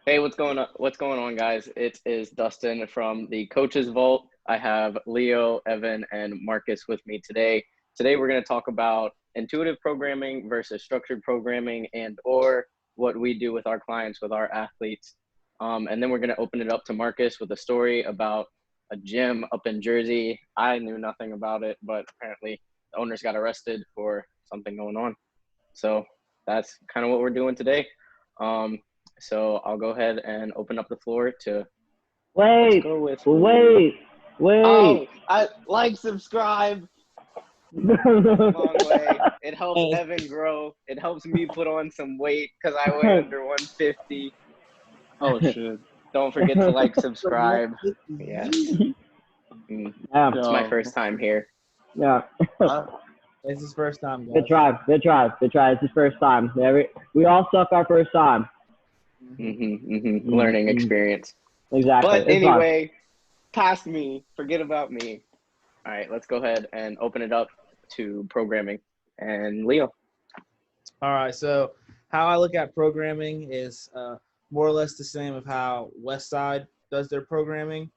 Hey, what's going on? What's going on, guys? It is Dustin from the Coaches Vault. I have Leo, Evan, and Marcus with me today. Today, we're going to talk about intuitive programming versus structured programming, and or what we do with our clients, with our athletes. And then we're going to open it up to Marcus with a story about a gym up in Jersey. I knew nothing about it, but apparently the owners got arrested for something going on. So that's kind of what we're doing today. Um, so I'll go ahead and open up the floor to let's Wait, go with wait, wait. oh, I like subscribe. Goes a long way. It helps Hey, Evan grow. It helps me put on some weight because I weigh under 150. oh shit. Don't forget to like, From one subscribe. to Yes, Z. Yeah, it's my Yo, first time here. yeah. I, it's his first time, Good guys. try, good try, good try. It's his first time. We all suck our first time. Learning Mm. experience. Exactly. But It's fun. anyway, past me. Forget about me. All right, let's go ahead and open it up to programming. And Leo. All right, so how I look at programming is more or less the same of how Westside does their programming.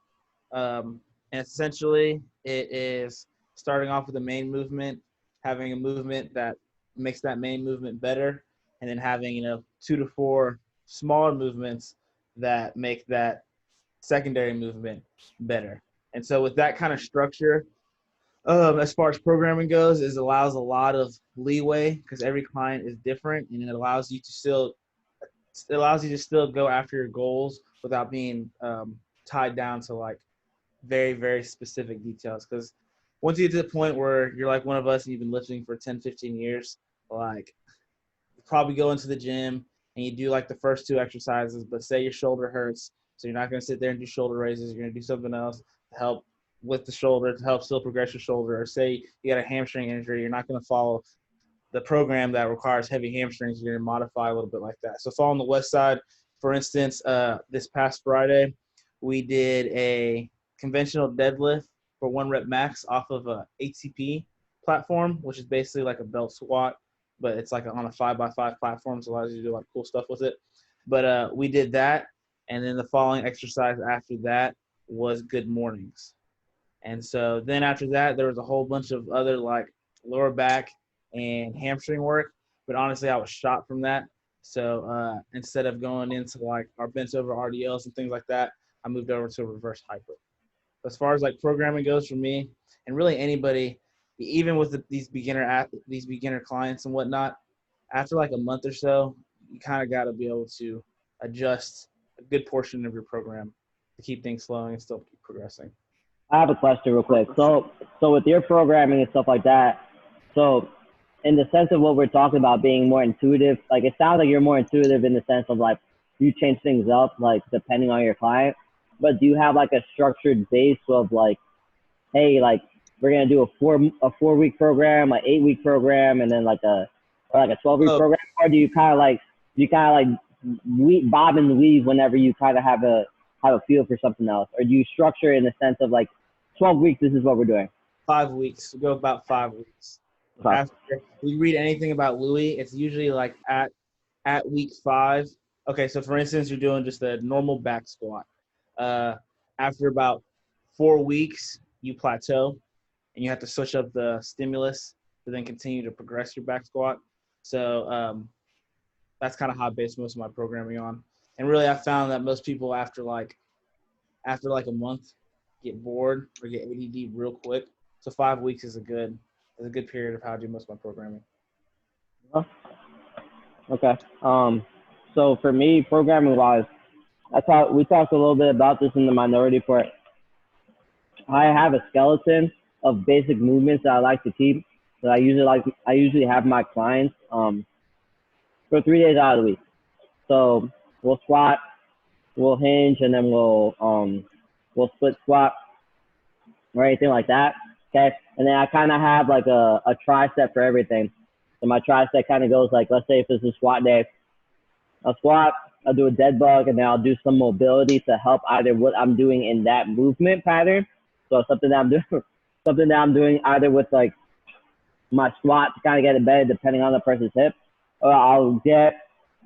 And essentially, it is starting off with a main movement, having a movement that makes that main movement better, and then having 2 to 4 smaller movements that make that secondary movement better. And so with that kind of structure, as far as programming goes, is allows a lot of leeway because every client is different, and it allows you to still go after your goals without being tied down to like very very specific details. Because once you get to the point where you're like one of us and you've been lifting for 10, 15 years, like you probably go into the gym and you do like the first 2 exercises, but say your shoulder hurts, so you're not going to sit there and do shoulder raises. You're going to do something else to help with the shoulder to help still progress your shoulder. Or say you got a hamstring injury, you're not going to follow the program that requires heavy hamstrings. You're going to modify a little bit like that. So following the West Side, for instance, this past Friday, we did a conventional deadlift for 1 rep max off of a ATP platform, which is basically like a belt squat, but it's like on a 5x5 platform, so it allows you to do like cool stuff with it. But we did that, and then the following exercise after that was good mornings. And so then after that, there was a whole bunch of other like lower back and hamstring work. But honestly, I was shot from that. So instead of going into like our bent over RDLs and things like that, I moved over to a reverse hyper. As far as like programming goes for me, and really anybody, even with these beginner clients and whatnot, after like a month or so, you kind of got to be able to adjust a good portion of your program to keep things flowing and still keep progressing. I have a question real quick. So with your programming and stuff like that, so in the sense of what we're talking about being more intuitive, like it sounds like you're more intuitive in the sense of like you change things up like depending on your client. But do you have like a structured base of like, hey, like we're gonna do a 4 week program, like 8 week program, and then like a 12 week So program, or do you kind of like bob and weave whenever you kind of have a feel for something else, or do you structure it in the sense of like 12 weeks, this is what we're doing? 5 weeks. We go about 5 weeks. Okay. After we read anything about Louis, it's usually like at week 5. Okay, so for instance, you're doing just a normal back squat. Uh, After about 4 weeks, you plateau and you have to switch up the stimulus to then continue to progress your back squat. So that's kind of how I base most of my programming on. And really, I found that most people after like a month get bored or get ADD real quick. So 5 weeks is a good period of how I do most of my programming. Okay. So for me, programming wise, we talked a little bit about this in the minority part. I have a skeleton of basic movements that I like to keep. That I usually have my clients for 3 days out of the week. So we'll squat, we'll hinge, and then we'll split squat or anything like that. Okay. And then I kind of have like a tricep for everything. So my tricep kind of goes like, let's say if it's a squat day, I'll squat, I'll do a dead bug, and then I'll do some mobility to help either what I'm doing in that movement pattern. So something that I'm doing either with like my squat to kind of get it better depending on the person's hip, or I'll get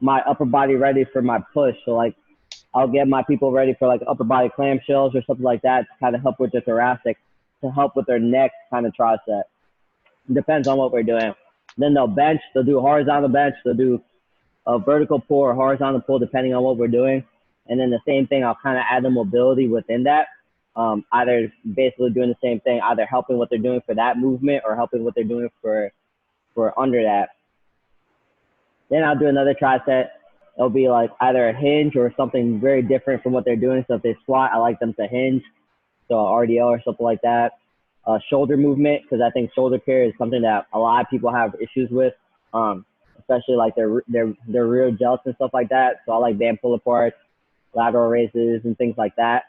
my upper body ready for my push. So like I'll get my people ready for like upper body clamshells or something like that to kind of help with the thoracic, to help with their neck kind of tricep. It depends on what we're doing. Then they'll bench. They'll do horizontal bench. They'll do a vertical pull or horizontal pull depending on what we're doing. And then the same thing, I'll kind of add the mobility within that. Either basically doing the same thing, either helping what they're doing for that movement or helping what they're doing for under that. Then I'll do another tricep. It'll be like either a hinge or something very different from what they're doing. So if they squat, I like them to hinge. So RDL or something like that. Shoulder movement, because I think shoulder care is something that a lot of people have issues with, especially like their rear delts and stuff like that. So I like band pull aparts, lateral raises, and things like that.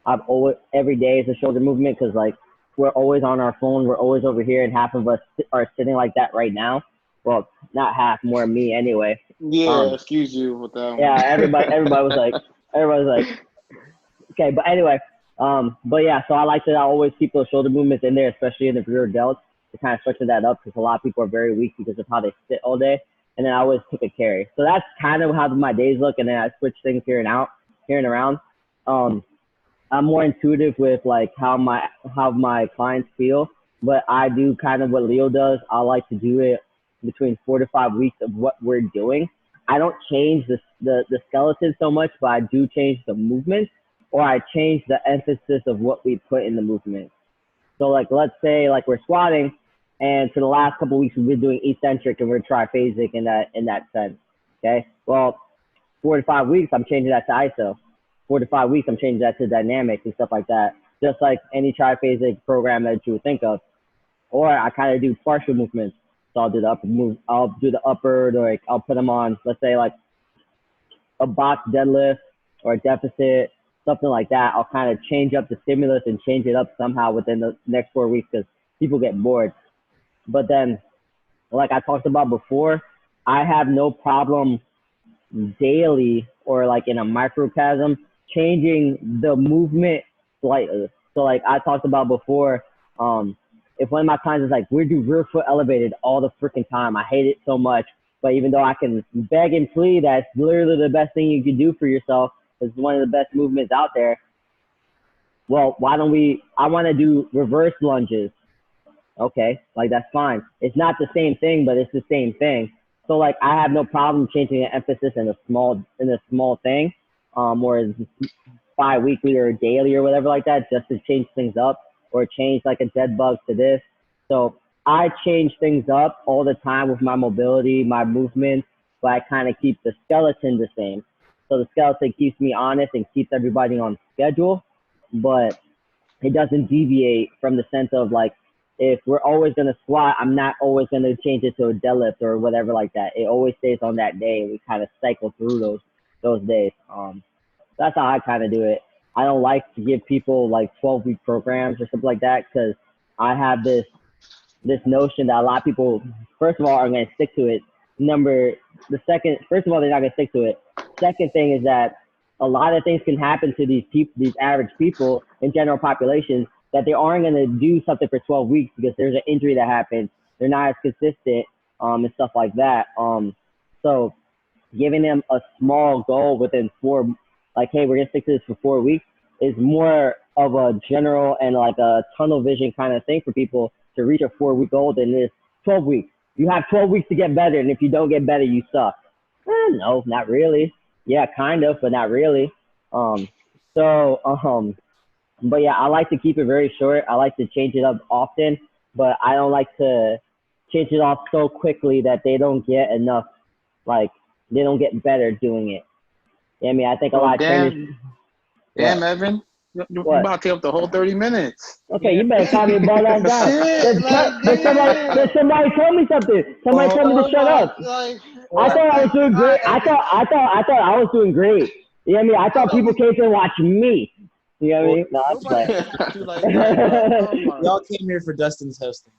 I've always, every day is a shoulder movement because like we're always on our phone, we're always over here, and half of us are sitting like that right now. Well, not half, more me anyway. Yeah, excuse you with that one. Yeah, everybody was like, okay, but anyway, but yeah, so I like to always keep those shoulder movements in there, especially in the rear delts, to kind of structure that up because a lot of people are very weak because of how they sit all day. And then I always pick a carry. So that's kind of how my days look, and then I switch things here and around. I'm more intuitive with like how my clients feel, but I do kind of what Leo does. I like to do it between 4 to 5 weeks of what we're doing. I don't change the skeleton so much, but I do change the movement, or I change the emphasis of what we put in the movement. So like, let's say like we're squatting, and for the last couple of weeks we've been doing eccentric and we're triphasic in that sense. Okay. Well, 4 to 5 weeks I'm changing that to iso. 4 to 5 weeks I'm changing that to dynamics and stuff like that. Just like any triphasic program that you would think of. Or I kind of do partial movements. So I'll do the upper move. I'll do the upper, or like I'll put them on, let's say like a box deadlift or a deficit, something like that. I'll kind of change up the stimulus and change it up somehow within the next 4 weeks because people get bored. But then, like I talked about before, I have no problem daily or like in a microcosm changing the movement slightly. So like I talked about before, if one of my clients is like, we do rear foot elevated all the freaking time, I hate it so much. But even though I can beg and plead that it's literally the best thing you can do for yourself, it's one of the best movements out there. Well, why don't I want to do reverse lunges. Okay, like that's fine. It's not the same thing, but it's the same thing. So like I have no problem changing the emphasis in a small thing, or bi-weekly or daily or whatever like that, just to change things up, or change like a dead bug to this. So I change things up all the time with my mobility, my movement, but I kind of keep the skeleton the same. So the skeleton keeps me honest and keeps everybody on schedule, but it doesn't deviate from the sense of like, if we're always going to squat, I'm not always going to change it to a deadlift or whatever like that. It always stays on that day. We kind of cycle through those days. That's how I kind of do it. I don't like to give people like 12-week programs or something like that because I have this notion that a lot of people, first of all, are going to stick to it. First of all, they're not going to stick to it. Second thing is that a lot of things can happen to these average people in general populations that they aren't going to do something for 12 weeks because there's an injury that happens. They're not as consistent and stuff like that. So giving them a small goal within 4, like, hey, we're going to stick to this for 4 weeks is more of a general and like a tunnel vision kind of thing for people to reach a 4-week goal than this 12 weeks. You have 12 weeks to get better, and if you don't get better, you suck. No, not really. Yeah, kind of, but not really. But yeah, I like to keep it very short. I like to change it up often, but I don't like to change it off so quickly that they don't get enough, like they don't get better doing it. Yeah, I mean, I think a lot of trainers. Damn, Evan. You're about to take up the whole 30 minutes. Okay, you better calm your ball down. Somebody told me something. Somebody told me to shut up. I thought I was doing great. I thought I was doing great. You know what I mean? I thought people came to watch me. You know what I mean? No, y'all came here for Dustin's hosting.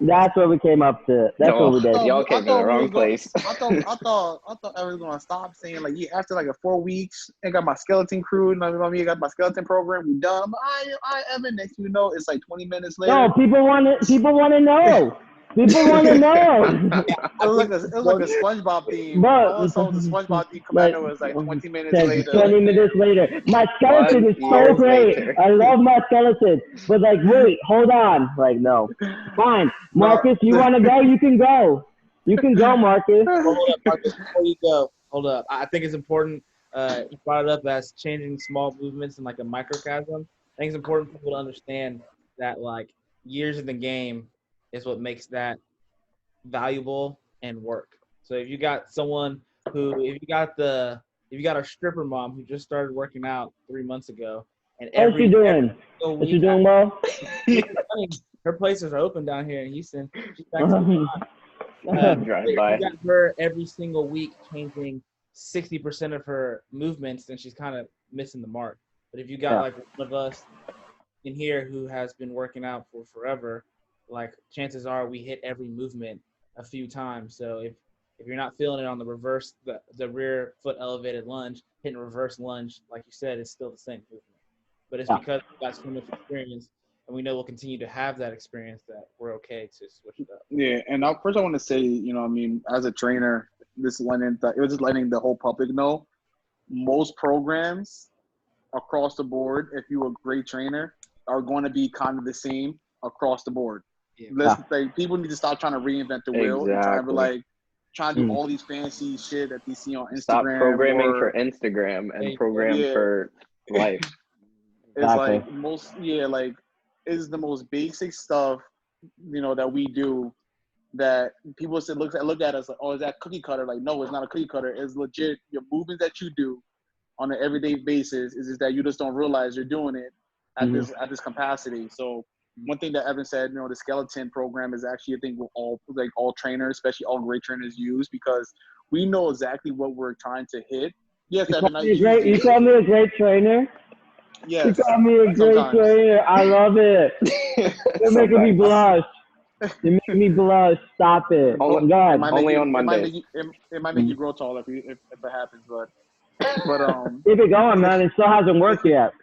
That's what we came up to. That's what we did. Y'all came to the wrong place. I thought I was gonna stop saying like, yeah, after like 4 weeks, I got my skeleton crew, and I got my skeleton program. We done. I Evan. Next, you know, it's like 20 minutes later. No, people want to know. People want to know. It was like a SpongeBob theme. But All I saw was a SpongeBob theme like commando was like 20 minutes later. 20 minutes later. My skeleton 1 is so year great. later. I love my skeleton. But like, wait, hold on. Like, no. Fine. Marcus, you want to go? You can go. You can go, Marcus. Hold up, Marcus, before you go. Hold up. I think it's important. You brought it up as changing small movements in like a microcosm. I think it's important for people to understand that like years in the game is what makes that valuable and work. So if you got someone if you got a stripper mom who just started working out 3 months ago, and How's she doing? single Is she week doing well? her places are open down here in Houston. She's back to Drive if by. you got her every single week changing 60% of her movements, then she's kind of missing the mark. But if you got like one of us in here who has been working out for forever, like chances are we hit every movement a few times. So if you're not feeling it on the reverse, the rear foot elevated lunge, hitting reverse lunge, like you said, it's still the same movement. But it's because we got so much experience, and we know we'll continue to have that experience, that we're okay to switch it up. Yeah, and first I want to say, I mean, as a trainer, it was just letting the whole public know, most programs across the board, if you're a great trainer, are going to be kind of the same across the board. Yeah. Like, people need to stop trying to reinvent the wheel and trying to do all these fancy shit that they see on Instagram. Stop programming for Instagram and program for life. It's like it's the most basic stuff, that we do, that people look at us like, oh, is that cookie cutter? Like, no, it's not a cookie cutter. It's legit. Your movements that you do on an everyday basis is that you just don't realize you're doing it at this capacity. So one thing that Evan said, the skeleton program is actually a thing all trainers, especially all great trainers, use, because we know exactly what we're trying to hit. Yes, you Evan, call me a great trainer? Yes. You call me a great trainer. I love it. You're making me blush. You make me blush. Stop it. Only on Monday. It might make you grow tall if it happens, but keep it going, man. It still hasn't worked yet.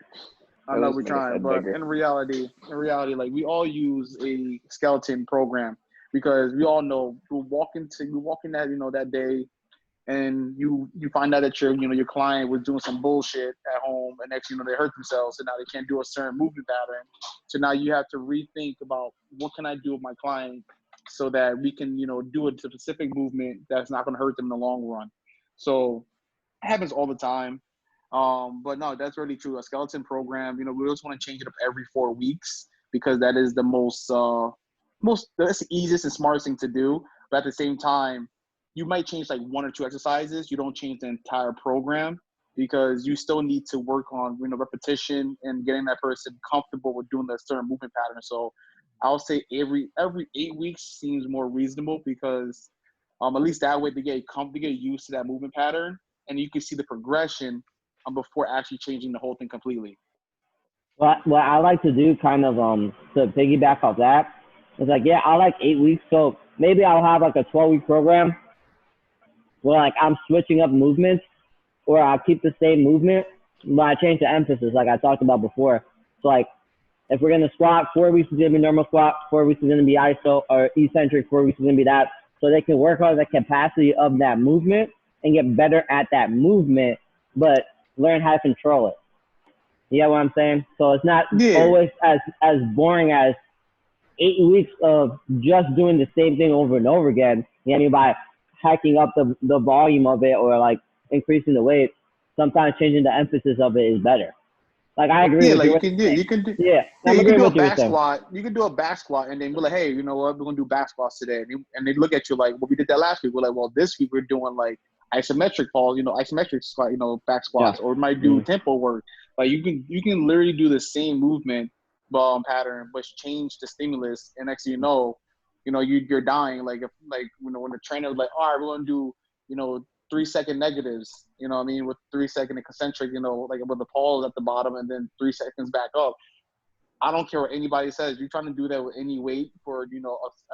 I know we're trying, but in reality, like, we all use a skeleton program, because we all know we walk in that that day, and you find out that your client was doing some bullshit at home, and next they hurt themselves, and now they can't do a certain movement pattern. So now you have to rethink about, what can I do with my client so that we can do a specific movement that's not going to hurt them in the long run. So it happens all the time. But no, that's really true. A skeleton program, we just want to change it up every 4 weeks, because that is the that's the easiest and smartest thing to do. But at the same time, you might change like 1 or 2 exercises. You don't change the entire program, because you still need to work on, repetition and getting that person comfortable with doing that certain movement pattern. So I'll say every 8 weeks seems more reasonable, because at least that way they get used to that movement pattern, and you can see the progression before actually changing the whole thing completely. What I like to do, kind of to piggyback off that, is like, I like 8 weeks. So maybe I'll have like a 12-week program where like I'm switching up movements, or I'll keep the same movement, but I change the emphasis, like I talked about before. So like, if we're gonna squat, 4 weeks is gonna be normal squat, 4 weeks is gonna be iso or eccentric, 4 weeks is gonna be that, so they can work on the capacity of that movement and get better at that movement, but learn how to control it. You know what I'm saying? So it's not always as boring as 8 weeks of just doing the same thing over and over again. You know, by hacking up the volume of it, or like increasing the weight, sometimes changing the emphasis of it is better. Like, I agree. Like you can do a back squat. You can do a back squat, and then we're like, hey, you know what? We're gonna do back squats today, and they look at you like, well, we did that last week. We're like, well, this week we're doing like isometric falls, isometric squat, back squats, or we might do tempo work. Like, you can literally do the same movement pattern, but change the stimulus, and next thing you're dying. Like, when the trainer was like, all right, we're gonna do 3-second negatives, with 3-second concentric, like with the pause at the bottom and then 3 seconds back up. I don't care what anybody says. You're trying to do that with any weight for, a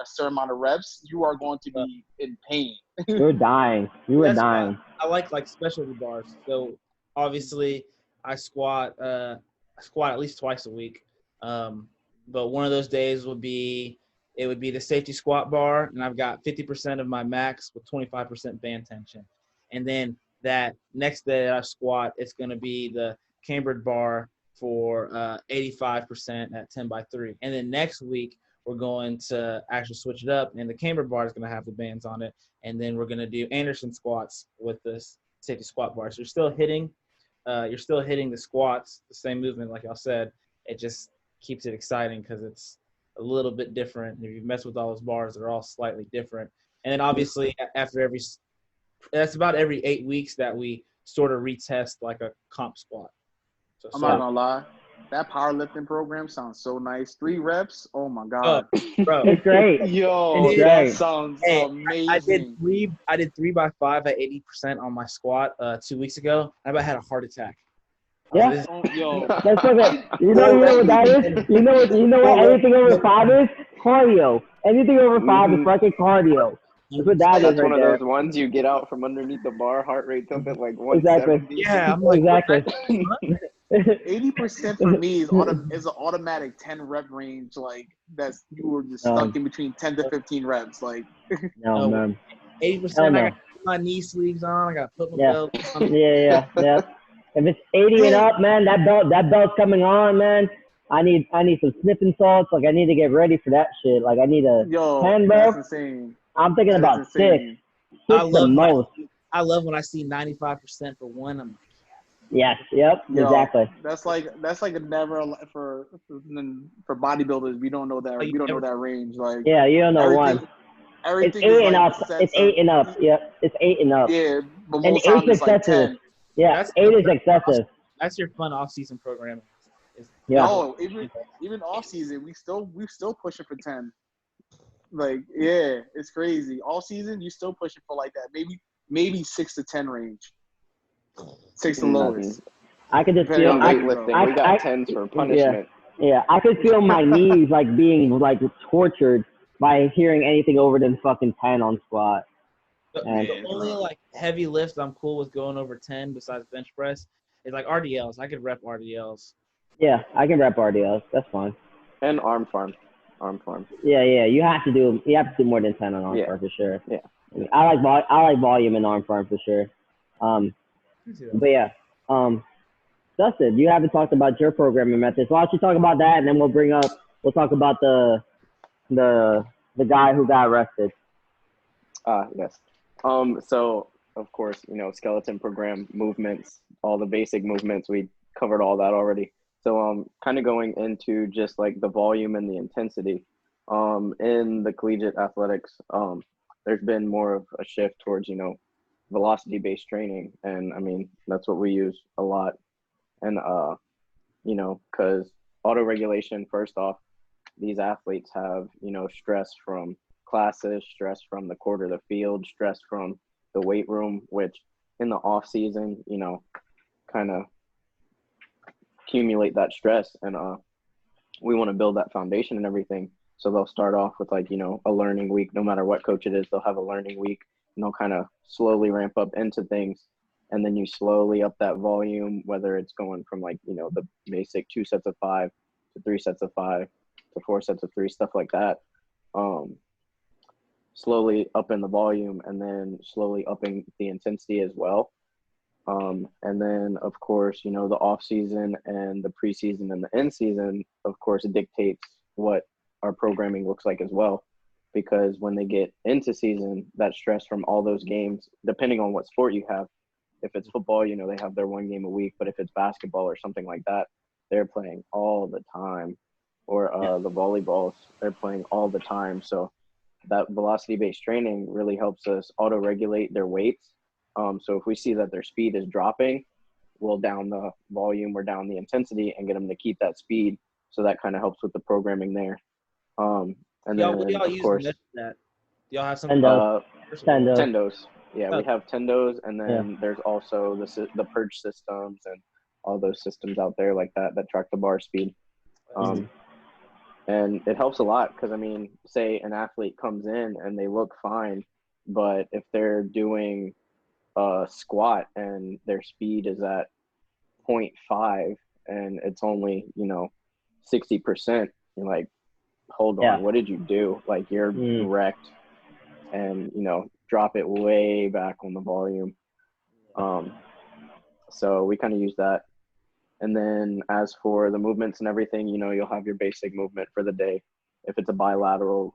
certain amount of reps, you are going to be in pain. You're dying. You were dying. I like specialty bars. So obviously I squat at least twice a week. But one of those days would be it would be the safety squat bar, and I've got 50% of my max with 25% band tension. And then that next day I squat, it's going to be the cambered bar for 85% at 10 by 3. And then next week, we're going to actually switch it up, and the cambered bar is going to have the bands on it. And then we're going to do Anderson squats with this safety squat bar. So you're still hitting the squats, the same movement, like y'all said. It just keeps it exciting because it's a little bit different. If you mess with all those bars, they're all slightly different. And then obviously that's about every 8 weeks that we sort of retest like a comp squat. So I'm not gonna lie, that powerlifting program sounds so nice. 3 reps, oh my god, bro, It's great. yo, It's that great. sounds amazing. I did 3 by 5 at 80% on my squat 2 weeks ago. I about had a heart attack. Yeah. Oh, yo, That's okay. You know what that is? You know what anything over 5 is? Cardio. Anything over 5 is fucking cardio. That's what that is That's right one of there. those ones you get out from underneath the bar, heart rate's up at like 170. Yeah, I'm like, Exactly. 80% for me is an automatic 10 rep range. Like that's you were just stuck in between 10 to 15 reps. Like No, man. 80%. Hell I no. got to put my knee sleeves on. I got to put my Yeah. belt on. Yeah. If it's 80 and up, man, that belt's coming on, man. I need some sniffing salts. Like I need to get ready for that shit. Like I need a 10, bro. that's insane. I'm thinking That about is insane. 6 the most. I love when I see 95% for one. I'm like, Yes. Yep. Yo, Exactly. That's like a never for bodybuilders. We don't know that. We don't know that range. Like Yeah, you don't know one. Everything It's 8 is and like up. It's 8 and up. Yep. It's 8 and up. Yeah, but And most 8 times is it's like excessive. 10. Yeah, 8 is excessive. That's your fun off-season program. Yeah. No, even off season, we still pushing for 10. Like, yeah, it's crazy. All season, you still pushing for like that. Maybe 6 to 10 range. 6 to lowest. I could just Depending feel on weightlifting, we got 10s for punishment. Yeah, I could feel my knees like being like tortured by hearing anything over than fucking 10 on squat. The only like heavy lift I'm cool with going over 10 besides bench press is like RDLs. I could rep RDLs. Yeah, I can rep RDLs. That's fine. And arm farm. Yeah. You have to do more than 10 on arm farm for sure. Yeah. I like volume in arm farm for sure. But yeah. Dustin, you haven't talked about your programming methods. Why don't you talk about that, and then we'll talk about the guy who got arrested. Yes. So of course, skeleton program movements, all the basic movements, we covered all that already. So kind of going into just like the volume and the intensity. In the collegiate athletics, there's been more of a shift towards, velocity-based training. And I mean, that's what we use a lot. And, because auto-regulation, first off, these athletes have, stress from classes, stress from the court or the field, stress from the weight room, which in the off season, kind of accumulate that stress. And we want to build that foundation and everything. So they'll start off with like, a learning week. No matter what coach it is, they'll have a learning week, and they'll kind of slowly ramp up into things. And then you slowly up that volume, whether it's going from like, the basic 2 sets of 5 to 3 sets of 5 to 4 sets of 3, stuff like that. Slowly upping the volume, and then slowly upping the intensity as well. And then, of course, the off season and the preseason and the in season, of course, it dictates what our programming looks like as well. Because when they get into season, that stress from all those games, depending on what sport you have, if it's football, they have their 1 game a week. But if it's basketball or something like that, they're playing all the time. Or the volleyballs, they're playing all the time. So that velocity-based training really helps us auto-regulate their weights. So if we see that their speed is dropping, we'll down the volume or down the intensity and get them to keep that speed. So that kind of helps with the programming there. And y'all, then, y'all of course, that? Do y'all have some Tendos. Yeah, we have Tendos, and then there's also the purge systems and all those systems out there like that track the bar speed. And it helps a lot because, I mean, say an athlete comes in and they look fine, but if they're doing a squat and their speed is at 0.5 and it's only, 60%, you're like, hold on, what did you do? Like, you're wrecked, and, you know, drop it way back on the volume. So we kind of use that. And then as for the movements and everything, you know, you'll have your basic movement for the day. If it's a bilateral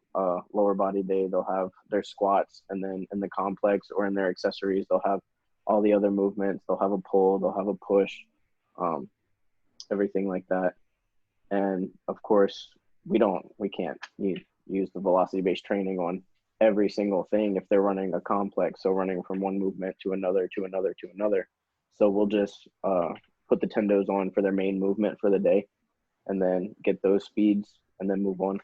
lower body day, they'll have their squats, and then in the complex or in their accessories, they'll have all the other movements. They'll have a pull, they'll have a push, everything like that. And of course, we can't use the velocity-based training on every single thing if they're running a complex, so running from one movement to another, to another, to another. So we'll just put the tendos on for their main movement for the day, and then get those speeds, and then move on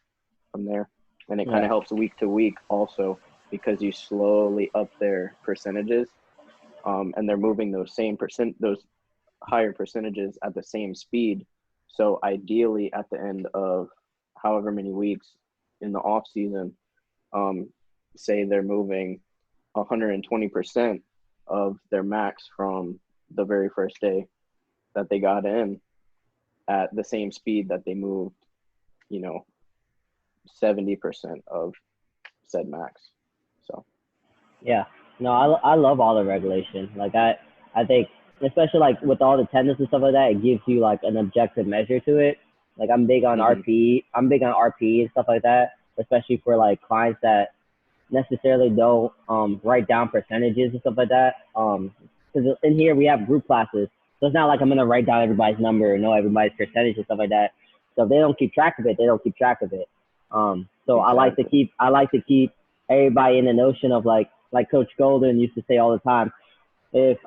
from there. And it kind of helps week to week also, because you slowly up their percentages, and they're moving those higher percentages at the same speed. So ideally, at the end of however many weeks in the off season, say they're moving 120% of their max from the very first day that they got in, at the same speed that they moved, you know, 70% of said max. So yeah, no, I love all the regulation. Like I think, especially like with all the tendons and stuff like that, it gives you like an objective measure to it. Like I'm big on RP. I'm big on RP and stuff like that, especially for like clients that necessarily don't write down percentages and stuff like that. Because in here we have group classes, so it's not like I'm gonna write down everybody's number and know everybody's percentage and stuff like that. So if they don't keep track of it, they don't keep track of it. So exactly. I like to keep everybody in the notion of like Coach Golden used to say all the time. If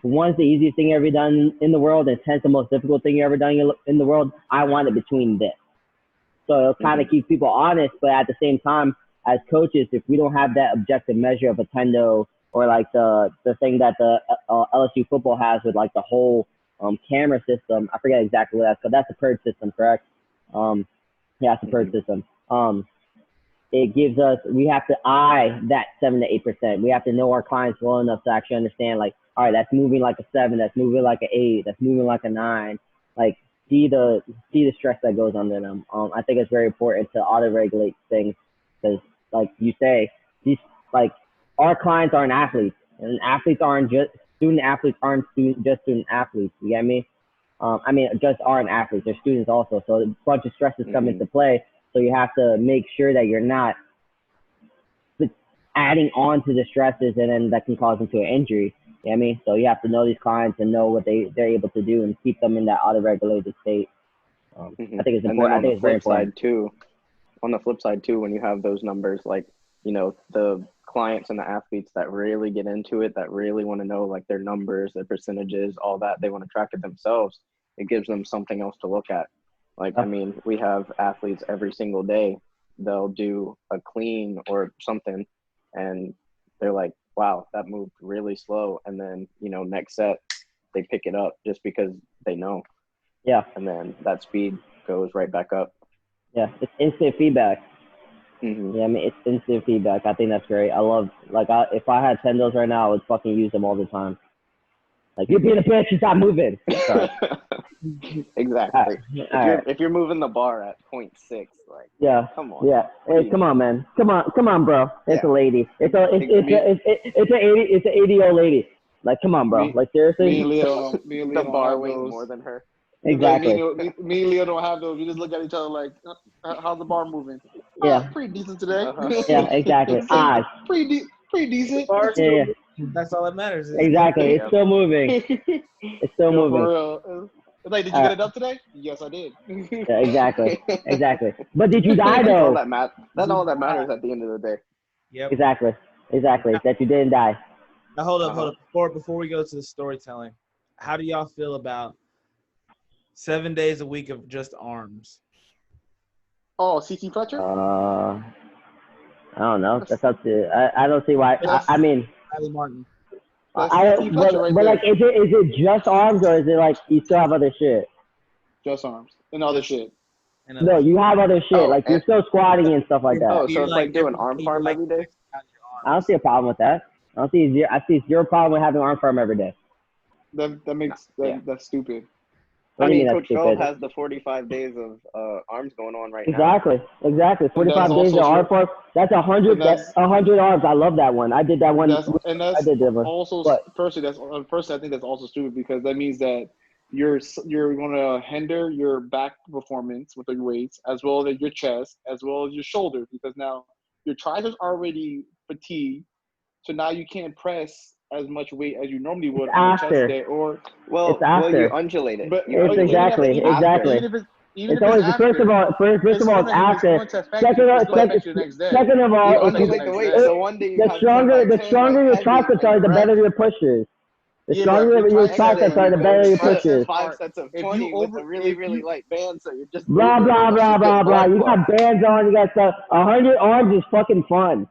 one's the easiest thing you ever done in the world and 10's the most difficult thing you ever done in the world, I want it between this. So it'll kind of keep people honest, but at the same time, as coaches, if we don't have that objective measure of a tendo, or like the thing that the LSU football has with like the whole camera system, I forget exactly what that's called. That's a PERD system, correct? Yeah, it's a PERD system. It gives us, we have to eye that 7 to 8%. We have to know our clients well enough to actually understand, like, all right, that's moving like a 7, that's moving like an 8, that's moving like a 9. Like, see the stress that goes under them. I think it's very important to auto-regulate things, because, like you say, these, like, our clients aren't athletes, and athletes aren't just student athletes aren't just student athletes. You get me? I mean, just aren't athletes. They're students also. So a bunch of stresses come into play. So you have to make sure that you're not adding on to the stresses, and then that can cause them to an injury. You know what I mean? So you have to know these clients and know what they're able to do and keep them in that auto-regulated state. I think it's important. I think it's very important. On the flip side too, when you have those numbers, like, you know, the clients and the athletes that really get into it, that really want to know like their numbers, their percentages, all that, they want to track it themselves. It gives them something else to look at. Like, I mean, we have athletes every single day. They'll do a clean or something, and they're like, wow, that moved really slow. And then, you know, next set, they pick it up just because they know. Yeah. And then that speed goes right back up. Yeah, it's instant feedback. Yeah, I mean, it's instant feedback. I think that's great. I love, like, if I had tendos right now, I would fucking use them all the time. Like, you're being a bitch, you stop moving. Exactly. If you're moving the bar at 0.6, like, yeah, come on. Yeah, hey, come on, man. Come on, bro. It's a lady. It's an 80-year-old lady. Like, come on, bro. Like, seriously. Me and Leo the bar weighs more than her. Exactly. Like, me and Leo don't have those. We just look at each other like, how's the bar moving? Yeah. Pretty decent today. Yeah, exactly. Pretty decent. Yeah. That's all that matters. Exactly. It's still moving. It's still moving. For real. It's like, did you get it up today? Yes, I did. Yeah, exactly. But did you die, though? That's all that matters at the end of the day. Yep. Exactly. That you didn't die. Now, hold up. Before we go to the storytelling, how do y'all feel about 7 days a week of just arms? Oh, CT Fletcher? I don't know. That's up to. I don't see why. I mean, Riley Martin. but like, is it just arms, or is it like you still have other shit? Just arms and other shit. No, you have other shit. Like, you're still squatting and stuff like that. Oh, so it's like doing arm farm every day? I don't see a problem with that. I see zero problem with having arm farm every day. That's stupid. What I do you mean, mean that's Coach Phelps stupid? has the 45 days of arms going on right now. Exactly. And that's 45 days also of arm true. form. That's 100. And That's that's 100 arms. I love that one. I did that one. I that's did that one. also But personally I think that's also stupid because that means that you're going to hinder your back performance with the weights as well as your chest as well as your shoulders because now your triceps are already fatigued, so now you can't press as much weight as you normally would it's on a chest after. day or It's Well, you after. undulate it. but You It's undulate it exactly. after. Exactly. even It's if it's always first of after all. First of all, it's it's after. going to affect you. It's going to affect you the next day. Second of You all, It's if affect you the undulate the next weight. day. So one day you the have 10 stronger by the 10 like stronger your heavy triceps in are, the the rep. better your pushes. The Yeah, but stronger your your Next day triceps triceps, are, you the go better your your pushes. triceps five are. sets of If you 20 with over, a really if really you light band, so you're just Blah moving blah just to blah get blah blah. blood You flow. got bands on. You got stuff. 100 arms is fucking fun.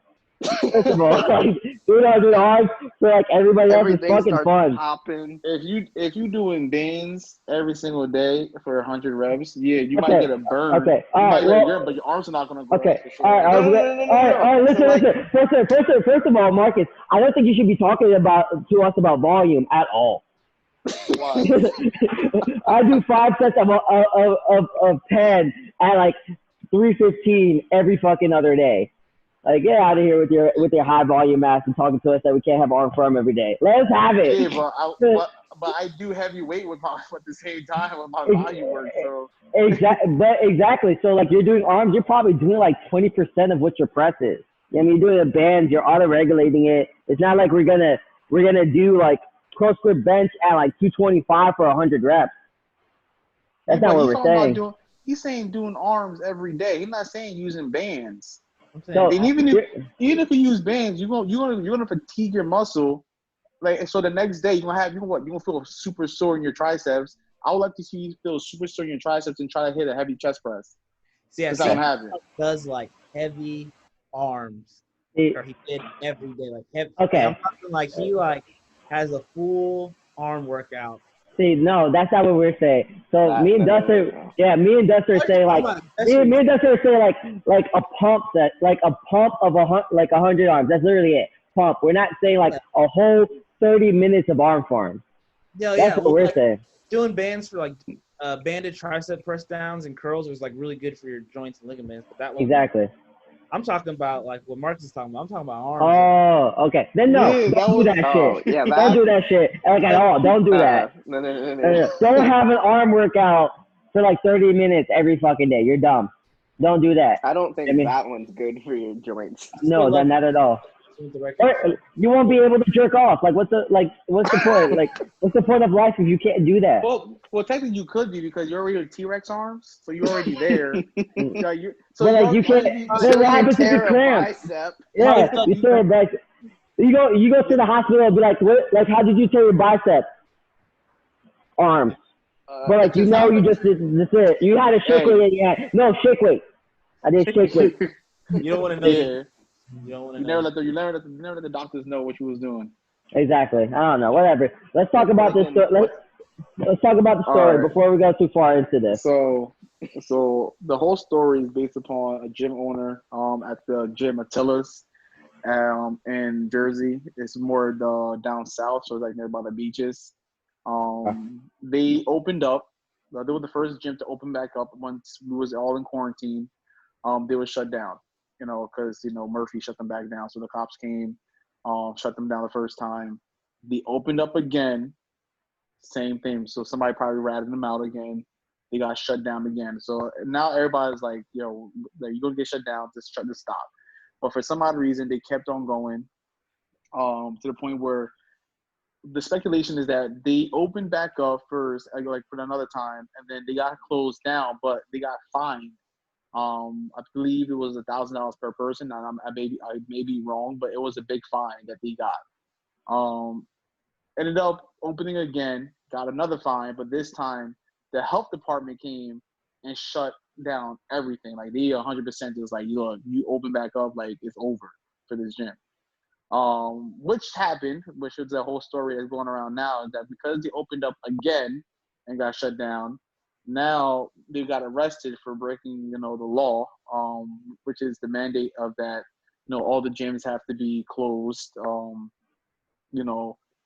First of all, like 200 arms for like everybody else is Everything fucking starts fun. popping. if you doing bands every single day for 100 reps, yeah, you might Okay. get a burn. Okay. You All might right. get a Well. burn, but your arms are not gonna grow Okay. for All sure. right. Like, No, no, no, no, no, no, All right. no. So like, Listen. First of all, Marcus, I don't think you should be talking to us about volume at all. why? I do 5 sets of 10 at like 315 every fucking other day. Like, get out of here with your high volume ass and talking to us that we can't have arm firm every day. Let us have it. Yeah, but I do heavy weight with my at the same time with my volume work. So Exactly. So like you're doing arms, you're probably doing like 20% of what your press is. I mean, you're doing the bands, you're auto regulating it. It's not like we're gonna do like close grip bench at like 225 for 100 reps. yeah, That's not but what he's we're talking about saying. doing. He's saying doing arms every day. He's not saying using bands. I'm So saying And even if you use bands, you're gonna fatigue your muscle. Like so, the next day you're gonna feel super sore in your triceps. I would like to see you feel super sore in your triceps and try to hit a heavy chest press. see, I It's not see gonna happen. does like heavy arms, see, or he did every day, like heavy. okay. I'm talking like he like has a full arm workout. See, no, that's not what we're saying. So me and Dustin, me and Dustin are saying like me and Dustin are saying like a pump set, like a pump of like 100 arms. That's literally it. Pump. We're not saying like a whole 30 minutes of arm farm. Yeah, That's what we're like, saying. doing bands for like banded tricep press downs and curls was like really good for your joints and ligaments, but that one Exactly. I'm talking about like what Marcus is talking about. I'm talking about arms. Oh, okay. Then no, Yeah, don't do that shit. yeah, Don't do that shit like at all. Don't do that. No. Don't have an arm workout for like 30 minutes every fucking day. You're dumb. Don't do that. I don't think I mean, that one's good for your joints. no, like, not at all. with the record. Or you won't be able to jerk off. Like, what's the point? Like, what's the point of life if you can't do that? Well, technically you could be because you're already T-Rex arms, so you're already there. Yeah, so But like, you can't. Then what happens if you cramp? Yeah, you tear a bicep. You go to the hospital and be like, what? Like, how did you tear your bicep? Arms. But like, you just did it. You had a shake weight. No shake weight. I did shake weight. You don't want to know. Yeah. You don't want to You know. never let the doctors know what you was doing. Exactly. I don't know. Whatever. Let's talk about this. Let's talk about the story right. before we go too far into this. So the whole story is based upon a gym owner at the gym Attila's in Jersey. It's more down south, so it's like nearby the beaches. They opened up. They were the first gym to open back up once we was all in quarantine. They were shut down, because Murphy shut them back down. So the cops came, shut them down the first time. They opened up again, same thing. So somebody probably ratted them out again. They got shut down again. So now everybody's like, you're gonna get shut down. Just try to stop. But for some odd reason, they kept on going, to the point where the speculation is that they opened back up first, like for another time, and then they got closed down, but they got fined. I believe it was $1,000 per person. And I may be wrong, but it was a big fine that they got. Ended up opening again, got another fine, but this time the health department came and shut down everything. Like they 100% is like, look, you open back up, like it's over for this gym. Which happened, which is the whole story that's going around now, is that because they opened up again and got shut down, now they got arrested for breaking, the law, which is the mandate of that, all the gyms have to be closed,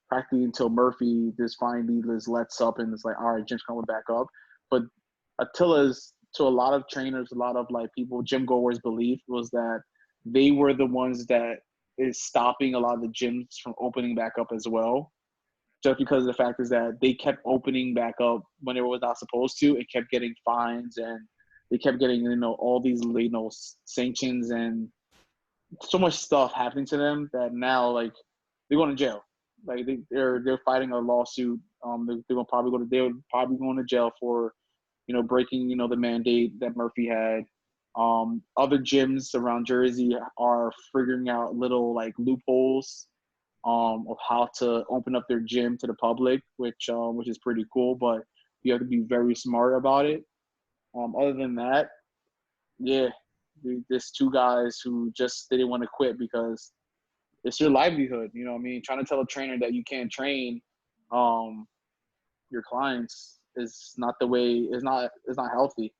practically until Murphy just finally just lets up and it's like, all right, gym's coming back up. But Attila's, to a lot of trainers, a lot of like people, gym goers belief was that they were the ones that is stopping a lot of the gyms from opening back up as well. Just because the fact is that they kept opening back up when it was not supposed to, and kept getting fines, and they kept getting, you know, all these, you know, sanctions and so much stuff happening to them that now, like, they're going to jail. Like they're fighting a lawsuit. They're probably going to jail for, you know, breaking, you know, the mandate that Murphy had. Other gyms around Jersey are figuring out little like loopholes of how to open up their gym to the public, which is pretty cool. But you have to be very smart about it. Other than that, yeah, there's two guys who just didn't want to quit because it's your livelihood. You know what I mean? Trying to tell a trainer that you can't train your clients is not the way. It's not healthy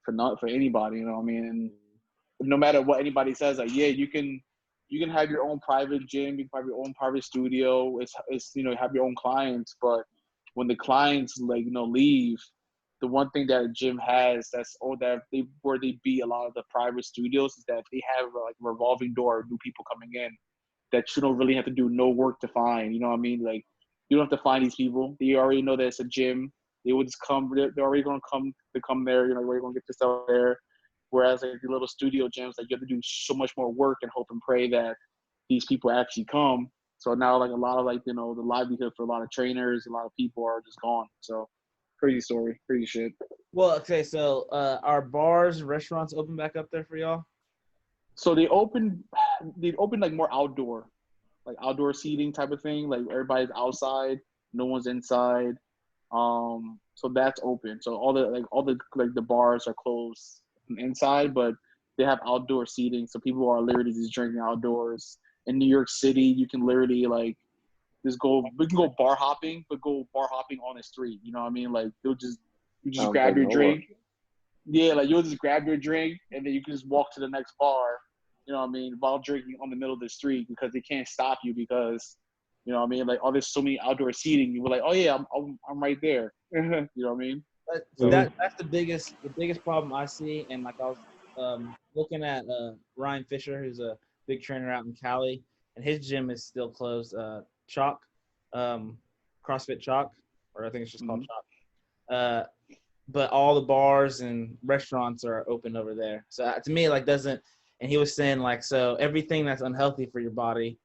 for anybody. You know what I mean? And no matter what anybody says, like, yeah, you can have your own private gym, you can have your own private studio. It's you know, have your own clients, but when the clients, like, you know, leave, the one thing that a gym has where they beat a lot of the private studios is that they have like a revolving door of new people coming in that you don't really have to do no work to find. You know what I mean? Like, you don't have to find these people. They already know that it's a gym. They will just come. They're already going to come there. You know, we're going to get this out there. Whereas like the little studio gyms, like, you have to do so much more work and hope and pray that these people actually come. So now, like, a lot of, like, you know, the livelihood for a lot of trainers, a lot of people are just gone. So crazy story, crazy shit. Well, okay, so are bars, restaurants open back up there for y'all? So they opened like more outdoor seating type of thing. Like, everybody's outside, no one's inside. So that's open. So all the bars are closed from inside, but they have outdoor seating. So people are literally just drinking outdoors. In New York City, you can literally like we can go bar hopping, but go bar hopping on the street. You know what I mean? Like, you just grab your drink. Yeah, like, you'll just grab your drink and then you can just walk to the next bar, you know what I mean, while drinking on the middle of the street, because they can't stop you because, you know what I mean, like, oh, there's so many outdoor seating. You were like, oh yeah, I'm right there. You know what I mean? So that's the biggest problem I see. And like, I was looking at Ryan Fisher, who's a big trainer out in Cali, and his gym is still closed. Chalk, CrossFit Chalk, or I think it's just called Chalk. But all the bars and restaurants are open over there. So to me, like, doesn't. And he was saying, like, so everything that's unhealthy for your body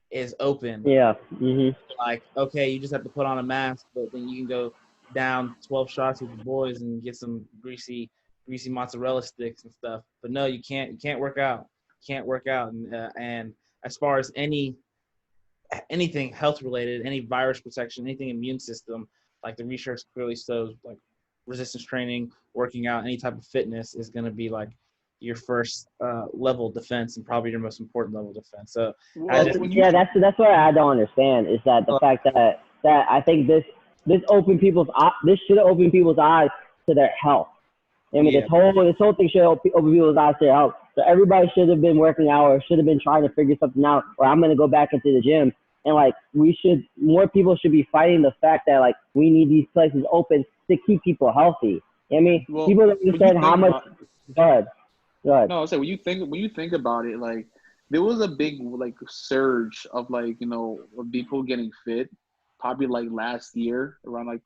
is open. Yeah. Mm-hmm. Like, okay, you just have to put on a mask, but then you can go down 12 shots with your boys and get some greasy mozzarella sticks and stuff. But no, you can't work out. You can't work out. And as far as anything health related, any virus protection, anything immune system, like, the research clearly shows, like, resistance training, working out, any type of fitness is going to be like your first level of defense, and probably your most important level of defense. So that's what I don't understand, is that the fact that I think this should open people's eyes to their health. I mean, this whole thing should open people's eyes to their health. So everybody should have been working out, or should have been trying to figure something out, or I'm going to go back into the gym. And like, more people should be fighting the fact that, like, we need these places open to keep people healthy. I mean, people don't understand how much. Go ahead. No, so when you think about it, like, there was a big, like, surge of, like, you know, of people getting fit, probably like last year, around like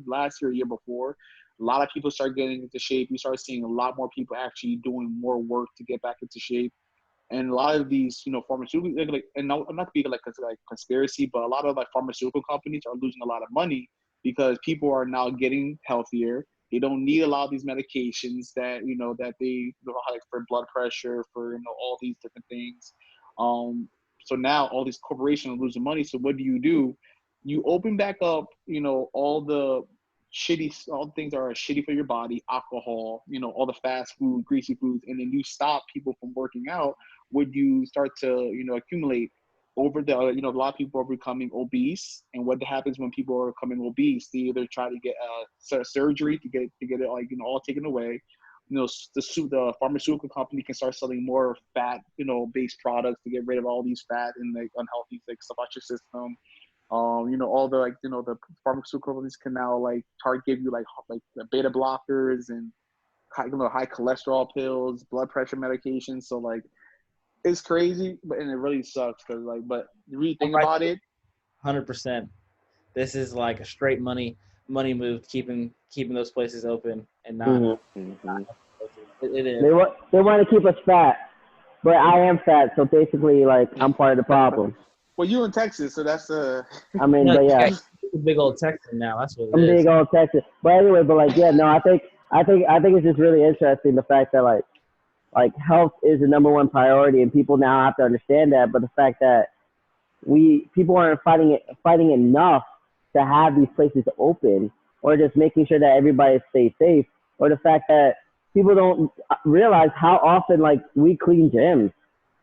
last year, year before. A lot of people start getting into shape. You start seeing a lot more people actually doing more work to get back into shape. And a lot of these, you know, pharmaceutical, like, and not to be like conspiracy, but a lot of, like, pharmaceutical companies are losing a lot of money because people are now getting healthier. They don't need a lot of these medications that, you know, that they, you know, like, for blood pressure, for, you know, all these different things. So now all these corporations are losing money. So what do? You open back up, you know, all the things that are shitty for your body, alcohol, you know, all the fast food, greasy foods, and then you stop people from working out. Would you start to, you know, accumulate over the, you know, a lot of people are becoming obese, and what happens when people are becoming obese? They either try to get surgery to get it, like, you know, all taken away, the pharmaceutical company can start selling more fat, based products to get rid of all these fat and like unhealthy like stuff out your system. All the the pharmaceutical companies can now like give you like the beta blockers and high cholesterol pills, blood pressure medications. So like it's crazy, and it really sucks because but you really think about it. 100%. This is like a straight money move, keeping those places open and not. Mm-hmm. It is. They want to keep us fat, but I am fat, so basically, like, I'm part of the problem. Well, you in Texas, so that's I mean, but yeah, a big old Texan now. That's what it I'm is. big old Texas. But anyway, I think it's just really interesting the fact that like health is the number one priority, and people now have to understand that. But the fact that people aren't fighting enough to have these places open, or just making sure that everybody stays safe, or the fact that people don't realize how often like we clean gyms.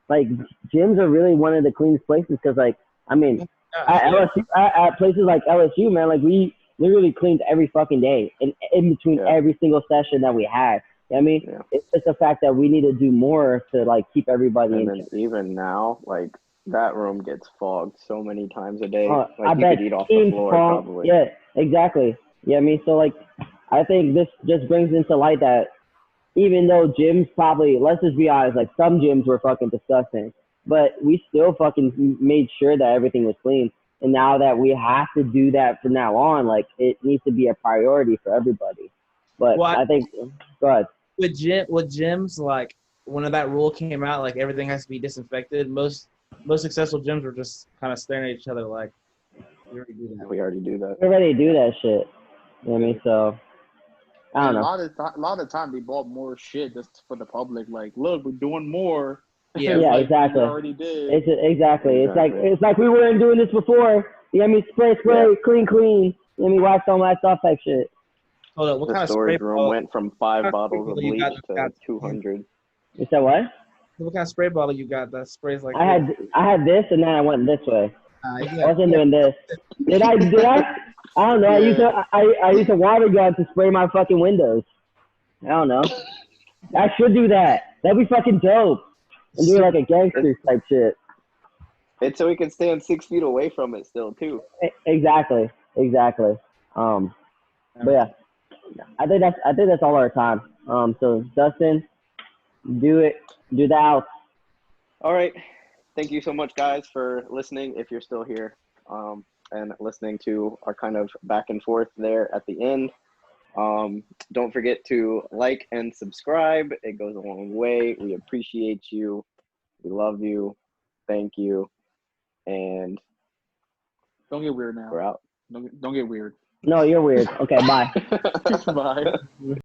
Like gyms are really one of the cleanest places because like I mean at places like LSU, man, like we literally cleaned every fucking day in between every single session that we had. You know what I mean, it's just the fact that we need to do more to like keep everybody in. And even now, like that room gets fogged so many times a day. Like I you bet could eat off the floor probably. Yeah, exactly. Yeah, I mean, so like I think this just brings into light that even though gyms probably, let's just be honest, like some gyms were fucking disgusting, but we still fucking made sure that everything was clean. And now that we have to do that from now on, like it needs to be a priority for everybody. But I think, go ahead. With gyms, like when that rule came out, like everything has to be disinfected. Most successful gyms were just kind of staring at each other like, we already do that. We already do that. We already do that shit. You know what I mean? So. I don't know. A lot of time they bought more shit just for the public. Like, look, we're doing more. Yeah, like exactly. We already did. Exactly. It's like we weren't doing this before. You know what I mean? Spray, clean. You know what I mean? Watch all that stuff like shit. Hold up, what the kind of storage spray room went from 5 bottles of bleach to 200. You said what? What kind of spray bottle you got that sprays like? I had this, and then I went this way. I wasn't doing this. Did I? I don't know. Yeah. I used a water gun to spray my fucking windows. I don't know. I should do that. That'd be fucking dope. And do like a gangster type shit. It's so we can stand 6 feet away from it still too. Exactly. But yeah, I think that's all our time. So Dustin, do the out. All right. Thank you so much, guys, for listening. If you're still here, and listening to our kind of back and forth there at the end. Don't forget to like and subscribe. It goes a long way. We appreciate you. We love you. Thank you. And don't get weird now. We're out. Don't get weird. No, you're weird. Okay, bye. Bye.